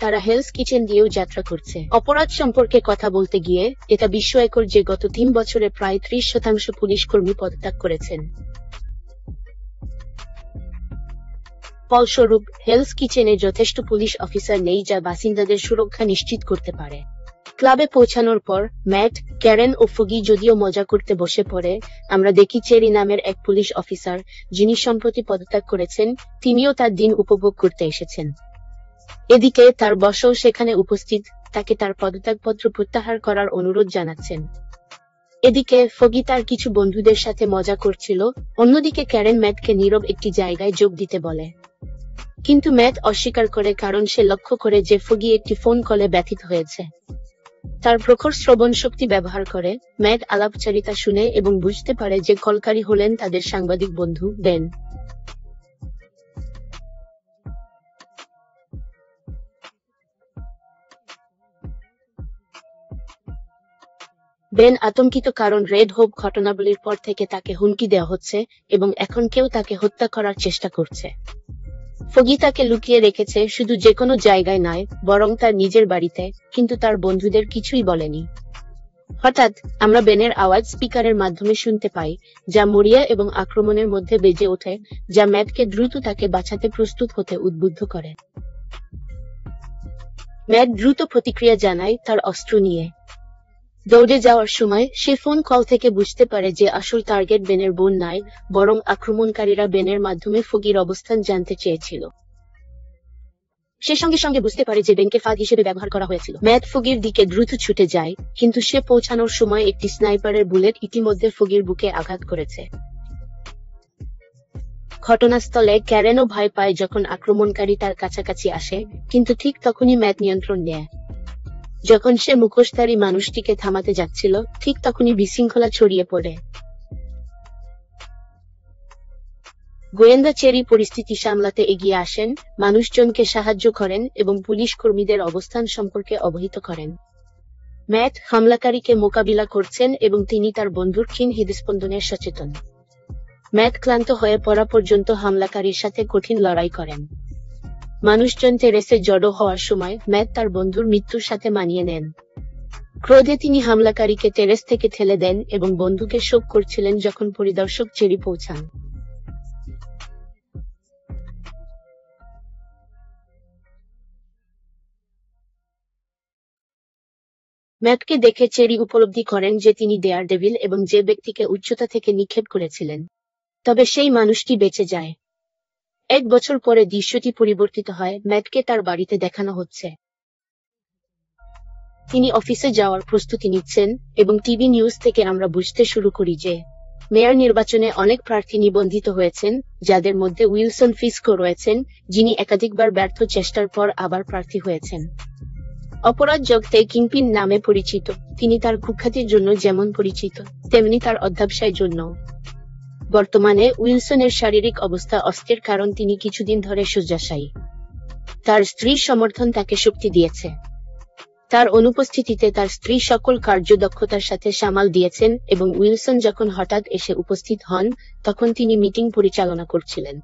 তারা Hales kitchen দিয়েও যাত্রা করছে। অপরাধ সম্পর্কে কথা বলতে গিয়ে এটা বিস্ময়কর যে গত ৩ বছরে প্রায় ৩০% পুলিশ কর্মী পদত্যাগ করেছেন। ফলস্বরূপ হেলস কিচেনে যথেষ্ট পুলিশ অফিসার নেই যা বাসিন্দাদের সুরক্ষা নিশ্চিত করতে পারে। ক্লাবে পৌঁছানোর পর ম্যাট, ক্যারেন ও ফগি যদিও মজা করতে বসে পড়ে, আমরা দেখি চেরি নামের এক পুলিশ অফিসার, যিনি সম্প্রতি পদত্যাগ করেছেন, তিনিও তার দিন উপভোগ করতে এসেছেন। এদিকে তার বসও সেখানে উপস্থিত, তাকে তার পদত্যাগপত্র প্রত্যাহার করার অনুরোধ জানাচ্ছেন। এদিকে ফগি তার কিছু বন্ধুদের সাথে মজা করছিল, অন্যদিকে ক্যারেন ম্যাটকে নীরব একটি জায়গায় যোগ দিতে বলে। কিন্তু ম্যাট অস্বীকার করে কারণ সে লক্ষ্য করে যে ফগি একটি ফোন কলে ব্যথিত হয়েছে। তার প্রখর শ্রবণ শক্তি ব্যবহার করে ম্যাট আলাপচারিতা শুনে এবং বুঝতে পারে যে কলকারী হলেন তাদের সাংবাদিক বন্ধু বেন। বেন আতঙ্কিত কারণ রেড হোপ ঘটনাবলীর পর থেকে তাকে হুমকি দেওয়া হচ্ছে এবং এখন কেউ তাকে হত্যা করার চেষ্টা করছে। ফগি তাকে লুকিয়ে রেখেছে শুধু যেকোনো জায়গায় নয়, বরং তার নিজের বাড়িতে, কিন্তু তার বন্ধুদের কিছুই বলেনি। হঠাৎ আমরা বেনের আওয়াজ স্পিকারের মাধ্যমে শুনতে পাই, যা মরিয়া এবং আক্রমণের মধ্যে বেজে ওঠে, যা ম্যাটকে দ্রুত তাকে বাঁচাতে প্রস্তুত হতে উদ্বুদ্ধ করে। ম্যাট দ্রুত প্রতিক্রিয়া জানায় তার অস্ত্র নিয়ে। দৌড়ে যাওয়ার সময় সে ফোন কল থেকে বুঝতে পারে যে আসল টার্গেট বেনের বোন নয়, বরং আক্রমণকারীরা বেনের মাধ্যমে ফগির অবস্থান জানতে চেয়েছিল। সে সঙ্গে সঙ্গে বুঝতে পারে যে বেনকে ফাঁদ হিসেবে ব্যবহার করা হয়েছিল। ম্যাট ফগির দিকে দ্রুত ছুটে যায়, কিন্তু সে পৌঁছানোর সময় একটি স্নাইপারের বুলেট ইতিমধ্যে ফগির বুকে আঘাত করেছে। ঘটনাস্থলে ক্যারেনও ভয় পায় যখন আক্রমণকারী তার কাছাকাছি আসে, কিন্তু ঠিক তখনই ম্যাট নিয়ন্ত্রণ নেয়। যখন সে মুখোশধারী মানুষটিকে থামাতে যাচ্ছিল, ঠিক তখনই বিশৃঙ্খলা ছড়িয়ে পড়ে। গোয়েন্দা চেরি পরিস্থিতি সামলাতে এগিয়ে আসেন, মানুষজনকে সাহায্য করেন এবং পুলিশ কর্মীদের অবস্থান সম্পর্কে অবহিত করেন। ম্যাট হামলাকারীকে মোকাবিলা করছেন এবং তিনি তার বন্ধুর ক্ষীণ হৃদস্পন্দনের সচেতন। ম্যাট ক্লান্ত হয়ে পড়া পর্যন্ত হামলাকারীর সাথে কঠিন লড়াই করেন। মানুষজন টেরেসে জড়ো হওয়ার সময় ম্যাট তার বন্ধুর মৃত্যুর সাথে মানিয়ে নেন। ক্রোধে তিনি হামলাকারীকে টেরেস থেকে ঠেলে দেন এবং বন্ধুকে শোক করছিলেন যখন পরিদর্শক চেরি পৌঁছান। ম্যাটকে দেখে চেরি উপলব্ধি করেন যে তিনি ডেয়ারডেভিল এবং যে ব্যক্তিকে উচ্চতা থেকে নিক্ষেপ করেছিলেন। তবে সেই মানুষটি বেঁচে যায়। 1 বছর পরে দৃশ্যটি পরিবর্তিত হয়, ম্যাটকে তার বাড়িতে দেখানো হচ্ছে। তিনি অফিসে যাওয়ার প্রস্তুতি নিচ্ছেন এবং টিভি নিউজ থেকে আমরা বুঝতে শুরু করি যে মেয়র নির্বাচনে অনেক প্রার্থী নিবন্ধিত হয়েছেন, যাদের মধ্যে উইলসন ফিস্কো রয়েছেন, যিনি একাধিকবার ব্যর্থ চেষ্টার পর আবার প্রার্থী হয়েছেন। অপরাধ জগতে কিংপিন নামে পরিচিত, তিনি তার কুখ্যাতির জন্য যেমন পরিচিত, তেমনি তার অধ্যবসায়ের জন্য। বর্তমানে উইলসনের শারীরিক অবস্থা অস্থির কারণ তিনি কিছুদিন ধরে শয্যাশায়ী। তার স্ত্রীর সমর্থন তাকে শক্তি দিয়েছে। তার অনুপস্থিতিতে তার স্ত্রী সকল কার্যদক্ষতার সাথে সামাল দিয়েছেন এবং উইলসন যখন হঠাৎ এসে উপস্থিত হন, তখন তিনি মিটিং পরিচালনা করছিলেন।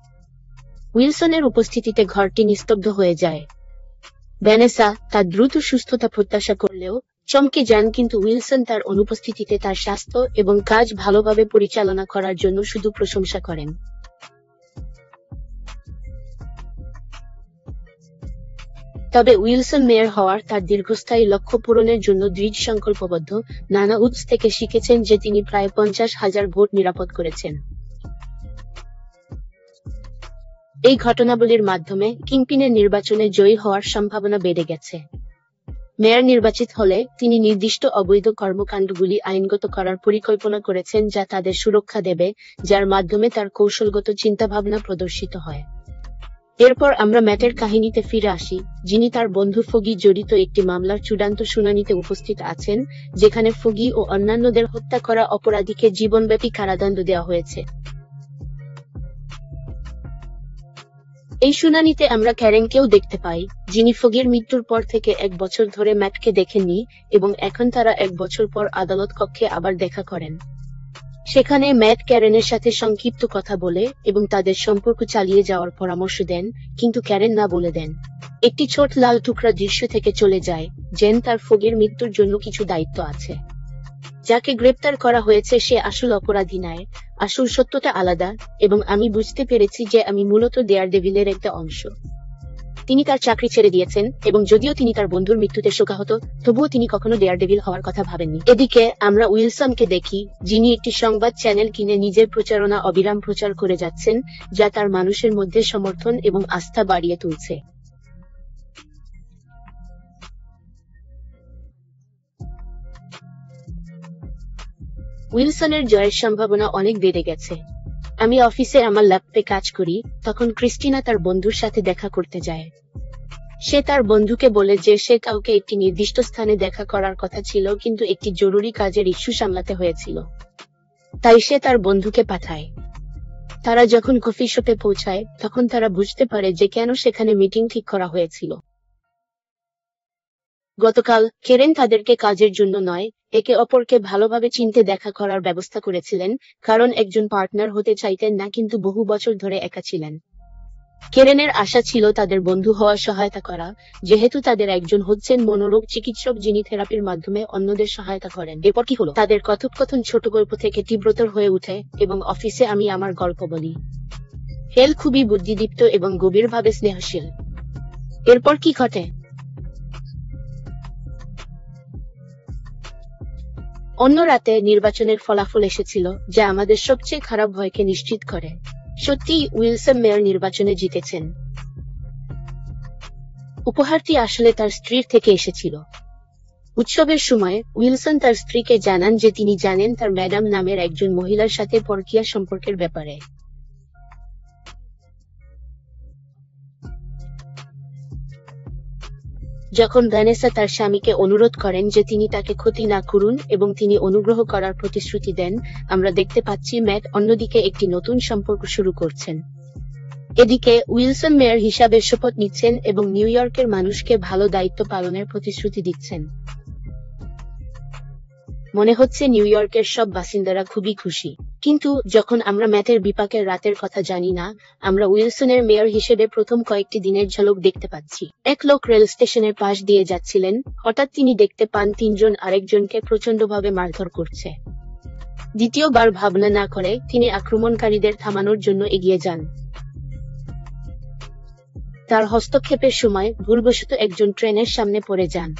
উইলসনের উপস্থিতিতে ঘরটি নিস্তব্ধ হয়ে যায়। ভ্যানেসা তার দ্রুত সুস্থতা প্রত্যাশা করলেও চমকে যান, কিন্তু উইলসন তার অনুপস্থিতিতে তার স্বাস্থ্য এবং কাজ ভালোভাবে পরিচালনা করার জন্য শুধু প্রশংসা করেন। তবে উইলসন মেয়র হওয়ার তার দীর্ঘস্থায়ী লক্ষ্য পূরণের জন্য দৃঢ় সংকল্পবদ্ধ। নানা উৎস থেকে শিখেছেন যে তিনি প্রায় 50,000 ভোট নিরাপদ করেছেন। এই ঘটনাবলীর মাধ্যমে কিংপিনের নির্বাচনে জয়ী হওয়ার সম্ভাবনা বেড়ে গেছে। মেয়র নির্বাচিত হলে তিনি নির্দিষ্ট অবৈধ কর্মকাণ্ডগুলি আইনগত করার পরিকল্পনা করেছেন যা তাদের সুরক্ষা দেবে, যার মাধ্যমে তার কৌশলগত চিন্তাভাবনা প্রদর্শিত হয়। এরপর আমরা ম্যাটের কাহিনীতে ফিরে আসি, যিনি তার বন্ধু ফগি জড়িত একটি মামলার চূড়ান্ত শুনানিতে উপস্থিত আছেন, যেখানে ফগি ও অন্যান্যদের হত্যা করা অপরাধীকে জীবনব্যাপী কারাদণ্ড দেওয়া হয়েছে। এই শুনানিতে আমরা ক্যারেনকেও দেখতে পাই, যিনি ফগির মৃত্যুর পর থেকে 1 বছর ধরে ম্যাটকে দেখেননি এবং এখন তারা 1 বছর পর আদালত কক্ষে আবার দেখা করেন। সেখানে ম্যাট ক্যারেনের সাথে সংক্ষিপ্ত কথা বলে এবং তাদের সম্পর্ক চালিয়ে যাওয়ার পরামর্শ দেন, কিন্তু ক্যারেন না বলে দেন। একটি ছোট লাল টুকরা দৃশ্য থেকে চলে যায়, জেন তার ফোগের মৃত্যুর জন্য কিছু দায়িত্ব আছে। যাকে গ্রেপ্তার করা হয়েছে সে আসল অপরাধী নয়, আসল সত্যটা আলাদা, এবং আমি বুঝতে পেরেছি যে আমি মূলত ডেয়ারডেভিলের একটা অংশ। তিনি তার চাকরি ছেড়ে দিয়েছেন, এবং যদিও তিনি তার বন্ধুর মৃত্যুতে শোকাহত, তবুও তিনি কখনো ডেয়ারডেভিল হওয়ার কথা ভাবেননি। এদিকে আমরা উইলসনকে দেখি, যিনি একটি সংবাদ চ্যানেল কিনে নিজের প্রচারণা অবিরাম প্রচার করে যাচ্ছেন, যা তার মানুষের মধ্যে সমর্থন এবং আস্থা বাড়িয়ে তুলছে। উইলসনের জয়ের সম্ভাবনা অনেক বেড়ে গেছে। আমি অফিসে আমার ল্যাপটপে কাজ করি, তখন ক্রিস্টিনা তার বন্ধুর সাথে দেখা করতে যায়। সে তার বন্ধুকে বলে যে সে কাউকে একটি নির্দিষ্ট স্থানে দেখা করার কথা ছিল, কিন্তু একটি জরুরি কাজের ইস্যু সামলাতে হয়েছিল। তাই সে তার বন্ধুকে পাঠায়। তারা যখন কফি শপে পৌঁছায়, তখন তারা বুঝতে পারে যে কেন সেখানে মিটিং ঠিক করা হয়েছিল। গতকাল কেরেন তাদেরকে কাজের জন্য নয়, একে অপরকে ভালোভাবে চিনতে দেখা করার ব্যবস্থা করেছিলেন, কারণ একজন পার্টনার হতে চাইতেন না, কিন্তু বহু বছর ধরে একা ছিলেন। কেরেনের আশা ছিল তাদের বন্ধু হওয়ার সহায়তা করা, যেহেতু তাদের একজন হচ্ছেন মনোরোগ চিকিৎসক যিনি থেরাপির মাধ্যমে অন্যদের সহায়তা করেন। এরপর কি হলো? তাদের কথোপকথন ছোট গল্প থেকে তীব্রতর হয়ে ওঠে, এবং অফিসে আমি আমার গল্প বলি। হেল খুবই বুদ্ধিদীপ্ত এবং গভীরভাবে স্নেহশীল। এরপর কি ঘটে? অন্য রাতে নির্বাচনের ফলাফল এসেছিল, যা আমাদের সবচেয়ে খারাপ ভয়কে নিশ্চিত করে। সত্যিই উইলসন মেয়র নির্বাচনে জিতেছেন। উপহারটি আসলে তার স্ত্রীর থেকে এসেছিল। উৎসবের সময় উইলসন তার স্ত্রীকে জানান যে তিনি জানেন তার ম্যাডাম নামের একজন মহিলার সাথে পরকীয়া সম্পর্কের ব্যাপারে। যখন ভ্যানেসা তার স্বামীকে অনুরোধ করেন যে তিনি তাকে ক্ষতি না করুন এবং তিনি অনুগ্রহ করার প্রতিশ্রুতি দেন, আমরা দেখতে পাচ্ছি ম্যাট অন্যদিকে একটি নতুন সম্পর্ক শুরু করছেন। এদিকে উইলসন মেয়র হিসাবে শপথ নিচ্ছেন এবং নিউ ইয়র্কের মানুষকে ভালো দায়িত্ব পালনের প্রতিশ্রুতি দিচ্ছেন। মনে হচ্ছে নিউ ইয়র্কের সব বাসিন্দারা খুবই খুশি। কিন্তু যখন আমরা ম্যাটের বিপাকের রাতের কথা জানি না, আমরা উইলসনের মেয়র হিসেবে প্রথম কয়েকটি দিনের ঝলক দেখতে পাচ্ছি। এক লোক রেল স্টেশনের পাশ দিয়ে যাচ্ছিলেন, হঠাৎ তিনি দেখতে পান তিনজন আরেকজনকে প্রচণ্ডভাবে মারধর করছে। দ্বিতীয়বার ভাবনা না করে তিনি আক্রমণকারীদের থামানোর জন্য এগিয়ে যান। তার হস্তক্ষেপের সময় ভুলবশত একজন ট্রেনের সামনে পড়ে যান।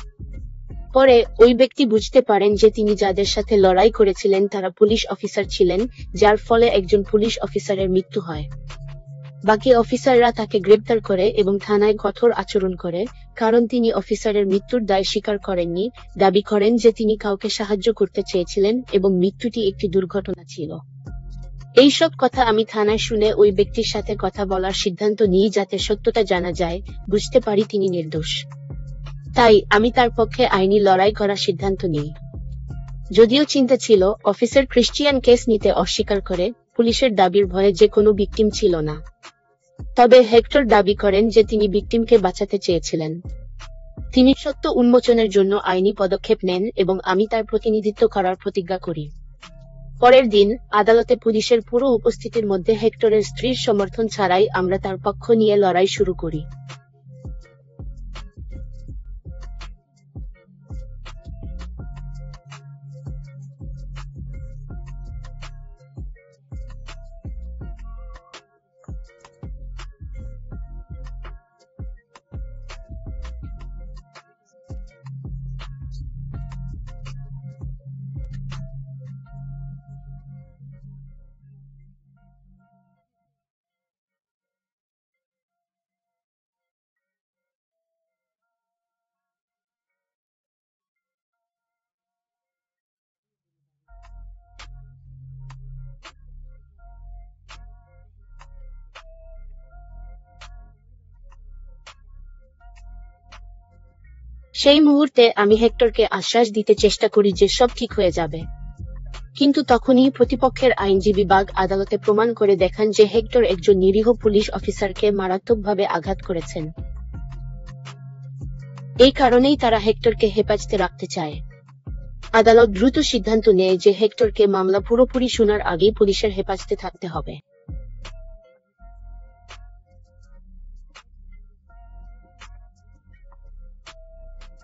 পরে ওই ব্যক্তি বুঝতে পারেন যে তিনি যাদের সাথে লড়াই করেছিলেন তারা পুলিশ অফিসার ছিলেন, যার ফলে একজন পুলিশ অফিসারের মৃত্যু হয়। বাকি অফিসাররা তাকে গ্রেপ্তার করে এবং থানায় কঠোর আচরণ করে, কারণ তিনি অফিসারের মৃত্যুর দায় স্বীকার করেননি, দাবি করেন যে তিনি কাউকে সাহায্য করতে চেয়েছিলেন এবং মৃত্যুটি একটি দুর্ঘটনা ছিল। এইসব কথা আমি থানায় শুনে ওই ব্যক্তির সাথে কথা বলার সিদ্ধান্ত নিই যাতে সত্যটা জানা যায়, বুঝতে পারি তিনি নির্দোষ। তাই আমি তার পক্ষে আইনি লড়াই করার সিদ্ধান্ত নিই। যদিও চিন্তা ছিল, অফিসার ক্রিশ্চিয়ান কেস নিতে অস্বীকার করে, পুলিশের দাবির ভয়ে যে কোনো ভিকটিম ছিল না। তবে হেক্টর দাবি করেন যে তিনি ভিকটিমকে বাঁচাতে চেয়েছিলেন। তিনি সত্য উন্মোচনের জন্য আইনি পদক্ষেপ নেন এবং আমি তার প্রতিনিধিত্ব করার প্রতিজ্ঞা করি। পরের দিন আদালতে পুলিশের পুরো উপস্থিতির মধ্যে হেক্টরের স্ত্রীর সমর্থন ছাড়াই আমরা তার পক্ষ নিয়ে লড়াই শুরু করি। সেই মুহূর্তে আমি হেক্টরকে আশ্বাস দিতে চেষ্টা করি যে সব ঠিক হয়ে যাবে। কিন্তু তখনই প্রতিপক্ষের আইনজীবী বাগ আদালতে প্রমাণ করে দেখান যে হেক্টর একজন নিরীহ পুলিশ অফিসারকে মারাত্মকভাবে আঘাত করেছেন। এই কারণেই তারা হেক্টরকে হেফাজতে রাখতে চায়। আদালত দ্রুত সিদ্ধান্ত নেয় যে হেক্টরকে মামলা পুরোপুরি শোনার আগেই পুলিশের হেফাজতে থাকতে হবে।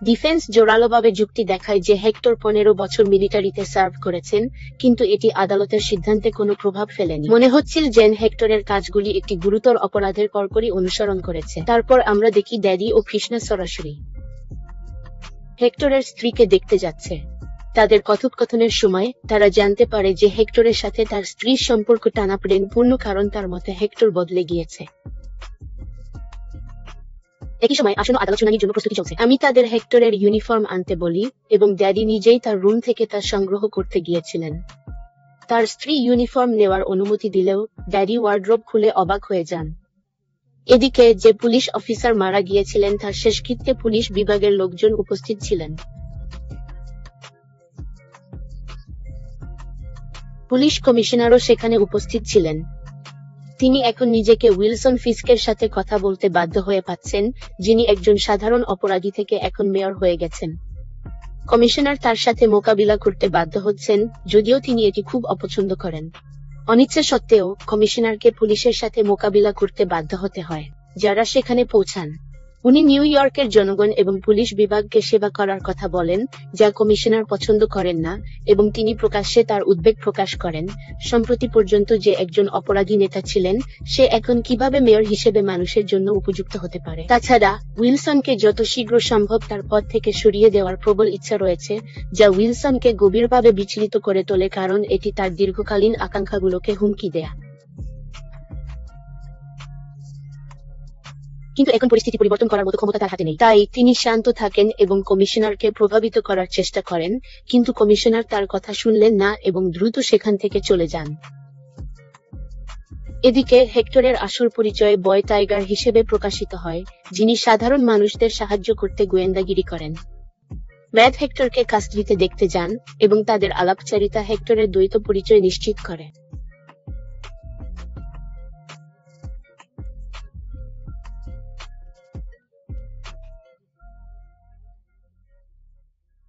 ডিফেন্স জোরালোভাবে যুক্তি দেখায় যে হেক্টর 15 বছর মিলিটারিতে সার্ভ করেছেন, কিন্তু এটি আদালতের সিদ্ধান্তে কোনো প্রভাব ফেলেনি। মনে হচ্ছিল যে হেক্টরের কাজগুলি একটি গুরুতর অপরাধের পরপরই অনুসরণ করেছে। তারপর আমরা দেখি ড্যাডি ও কৃষ্ণা সরাসরি হেক্টরের স্ত্রীকে দেখতে যাচ্ছে। তাদের কথোপকথনের সময় তারা জানতে পারে যে হেক্টরের সাথে তার স্ত্রীর সম্পর্ক টানাপোড়েনপূর্ণ, কারণ তার মতে হেক্টর বদলে গিয়েছে। একই সময় আসন্ন আদালত শুনানির জন্য প্রস্তুতি চলছে। আমি তাদের হেক্টরের ইউনিফর্ম আনতে বলি এবং ড্যাডি নিজেই তার রুম থেকে তা সংগ্রহ করতে গিয়েছিলেন। তার স্ত্রী ইউনিফর্ম নেওয়ার অনুমতি দিলেও ড্যাডি ওয়ার্ড্রোব খুলে অবাক হয়ে যান। এদিকে যে পুলিশ অফিসার মারা গিয়েছিলেন তার শেষকৃত্যে পুলিশ বিভাগের লোকজন উপস্থিত ছিলেন। পুলিশ কমিশনারও সেখানে উপস্থিত ছিলেন। তিনি এখন নিজেকে উইলসন ফিস্কের সাথে কথা বলতে বাধ্য হয়ে পাচ্ছেন, যিনি একজন সাধারণ অপরাধী থেকে এখন মেয়র হয়ে গেছেন। কমিশনার তার সাথে মোকাবিলা করতে বাধ্য হচ্ছেন, যদিও তিনি এটি খুব অপছন্দ করেন। অনিচ্ছা সত্ত্বেও কমিশনারকে পুলিশের সাথে মোকাবিলা করতে বাধ্য হতে হয়, যারা সেখানে পৌঁছান। উনি নিউ ইয়র্কের জনগণ এবং পুলিশ বিভাগকে সেবা করার কথা বলেন, যা কমিশনার পছন্দ করেন না, এবং তিনি প্রকাশ্যে তার উদ্বেগ প্রকাশ করেন। সম্প্রতি পর্যন্ত যে একজন অপরাধী নেতা ছিলেন, সে এখন কিভাবে মেয়র হিসেবে মানুষের জন্য উপযুক্ত হতে পারে। তাছাড়া উইলসনকে যত শীঘ্র সম্ভব তার পদ থেকে সরিয়ে দেওয়ার প্রবল ইচ্ছা রয়েছে, যা উইলসনকে গভীরভাবে বিচলিত করে তোলে, কারণ এটি তার দীর্ঘকালীন আকাঙ্ক্ষাগুলোকে হুমকি দেয়। কিন্তু এখন পরিস্থিতি পরিবর্তন করার মতো ক্ষমতা তার হাতে নেই। তাই তিনি শান্ত থাকেন এবং কমিশনারকে প্রভাবিত করার চেষ্টা করেন, কিন্তু কমিশনার তার কথা শুনলেন না এবং দ্রুত সেখান থেকে চলে যান। এদিকে হেক্টরের আসল পরিচয় বয় টাইগার হিসেবে প্রকাশিত হয়, যিনি সাধারণ মানুষদের সাহায্য করতে গোয়েন্দাগিরি করেন। ম্যাট হেক্টরকে কাস্টডিতে দেখতে যান এবং তাদের আলাপচারিতা হেক্টরের দ্বৈত পরিচয় নিশ্চিত করে।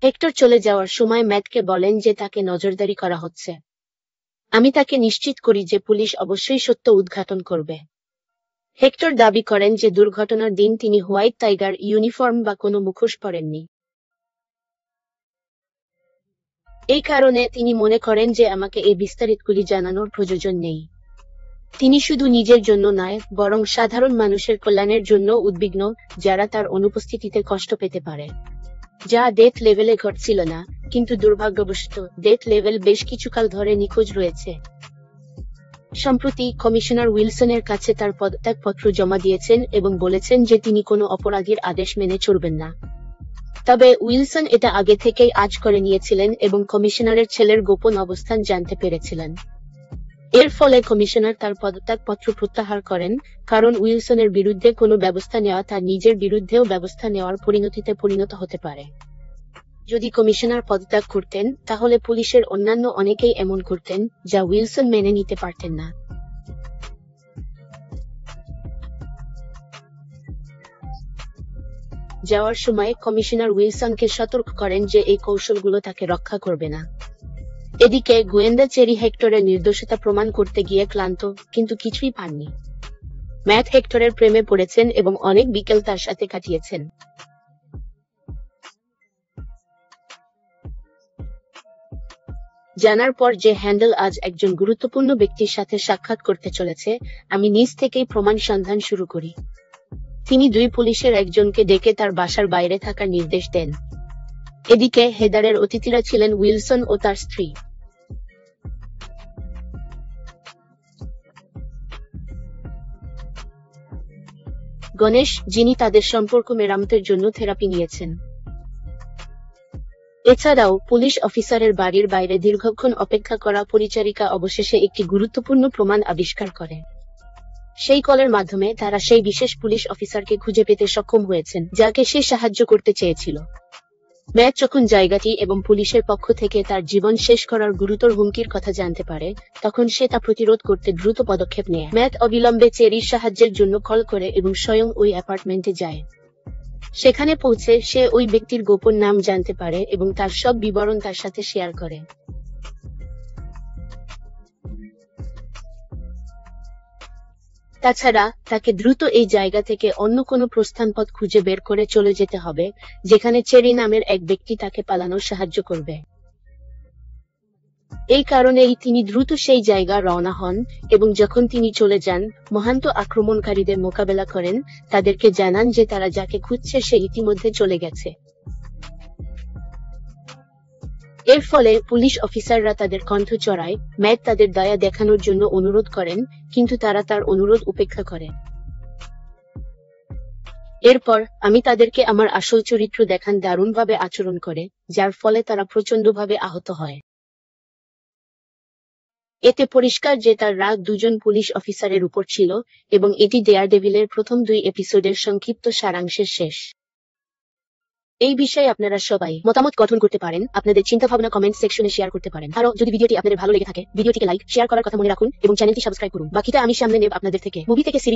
হেক্টর চলে যাওয়ার সময় ম্যাটকে বলেন যে তাকে নজরদারি করা হচ্ছে। আমি তাকে নিশ্চিত করি যে পুলিশ অবশ্যই সত্য উদ্ঘাটন করবে। হেক্টর দাবি করেন যে দুর্ঘটনার দিন তিনি হোয়াইট টাইগার ইউনিফর্ম বা কোনো মুখোশ পরেননি। এই কারণে তিনি মনে করেন যে আমাকে এই বিস্তারিতগুলি জানানোর প্রয়োজন নেই। তিনি শুধু নিজের জন্য নয়, বরং সাধারণ মানুষের কল্যাণের জন্য উদ্বিগ্ন, যারা তার অনুপস্থিতিতে কষ্ট পেতে পারে। যা ডেথ লেভেলে ঘটছিল না, কিন্তু দুর্ভাগ্যবশত ডেথ লেভেল বেশ কিছুকাল ধরে নিখোঁজ রয়েছে। সম্প্রতি কমিশনার উইলসনের কাছে তার পদত্যাগপত্র জমা দিয়েছেন এবং বলেছেন যে তিনি কোনো অপরাধীর আদেশ মেনে চলবেন না। তবে উইলসন এটা আগে থেকেই আঁচ করে নিয়েছিলেন এবং কমিশনারের ছেলের গোপন অবস্থান জানতে পেরেছিলেন। এর ফলে কমিশনার তার পদত্যাগপত্র প্রত্যাহার করেন, কারণ উইলসনের বিরুদ্ধে কোনো ব্যবস্থা নেওয়া তার নিজের বিরুদ্ধেও ব্যবস্থা নেওয়ার পরিণতিতে পরিণত হতে পারে। যদি কমিশনার পদত্যাগ করতেন, তাহলে পুলিশের অন্যান্য অনেকেই এমন করতেন, যা উইলসন মেনে নিতে পারতেন না। যাওয়ার সময় কমিশনার উইলসনকে সতর্ক করেন যে এই কৌশলগুলো তাকে রক্ষা করবে না। এদিকে গোয়েন্দা চেরি হেক্টরের নির্দোষতা প্রমাণ করতে গিয়ে ক্লান্ত, কিন্তু কিছুই পাননি। ম্যাট হেক্টরের প্রেমে পড়েছেন এবং অনেক বিকেল তার সাথে কাটিয়েছেন। জানার পর যে হ্যান্ডেল আজ একজন গুরুত্বপূর্ণ ব্যক্তির সাথে সাক্ষাৎ করতে চলেছে, আমি নিজ থেকেই প্রমাণ সন্ধান শুরু করি। তিনি দুই পুলিশের একজনকে ডেকে তার বাসার বাইরে থাকার নির্দেশ দেন। এদিকে হেদারের অতিথিরা ছিলেন উইলসন ও তার স্ত্রী। গণেশ, যিনি তাদের সম্পর্ক মেরামতের জন্য থেরাপি নিয়েছেন। এছাড়াও পুলিশ অফিসারের বাড়ির বাইরে দীর্ঘক্ষণ অপেক্ষা করা পরিচারিকা অবশেষে একটি গুরুত্বপূর্ণ প্রমাণ আবিষ্কার করে। সেই কলের মাধ্যমে তারা সেই বিশেষ পুলিশ অফিসারকে খুঁজে পেতে সক্ষম হয়েছেন, যাকে সে সাহায্য করতে চেয়েছিল। ম্যাট যখন জায়গাটি এবং পুলিশের পক্ষ থেকে তার জীবন শেষ করার গুরুতর হুমকির কথা জানতে পারে, তখন সে তা প্রতিরোধ করতে দ্রুত পদক্ষেপ নেয়। ম্যাট অবিলম্বে চেরির সাহায্যের জন্য কল করে এবং স্বয়ং ওই অ্যাপার্টমেন্টে যায়। সেখানে পৌঁছে সে ওই ব্যক্তির গোপন নাম জানতে পারে এবং তার সব বিবরণ তার সাথে শেয়ার করে। তাছাড়া তাকে দ্রুত এই জায়গা থেকে অন্য কোনো প্রস্থানপথ খুঁজে বের করে চলে যেতে হবে, যেখানে চেরি নামের এক ব্যক্তি তাকে পালানোর সাহায্য করবে। এই কারণেই তিনি দ্রুত সেই জায়গা রওনা হন এবং যখন তিনি চলে যান, মহান্ত আক্রমণকারীদের মোকাবেলা করেন, তাদেরকে জানান যে তারা যাকে খুঁজছে সে ইতিমধ্যে চলে গেছে। এর ফলে পুলিশ অফিসাররা তাদের কণ্ঠ চড়ায়। ম্যাট তাদের দয়া দেখানোর জন্য অনুরোধ করেন, কিন্তু তারা তার অনুরোধ উপেক্ষা করে। এরপর আমি তাদেরকে আমার আসল চরিত্র দেখান দারুণভাবে আচরণ করে, যার ফলে তারা প্রচণ্ডভাবে আহত হয়। এতে পরিষ্কার যে তার রাগ দুজন পুলিশ অফিসারের উপর ছিল, এবং এটি ডেয়ারডেভিলের প্রথম 2 এপিসোডের সংক্ষিপ্ত সারাংশের শেষ। এই বিষয়ে আপনারা সবাই মতামত গঠন করতে পারেন, আপনাদের চিন্তাভাবনা কমেন্ট সেকশনে শেয়ার করতে পারেন। আরো যদি ভিডিওটি আপনাদের ভালো লেগে থাকে, ভিডিওটিকে লাইক, শেয়ার করার কথা মনে রাখুন এবং চ্যানেলটি সাবস্ক্রাইব করুন। বাকিটা আমি সামনে নেব আপনাদের থেকে। মুভি থেকে সিরিজ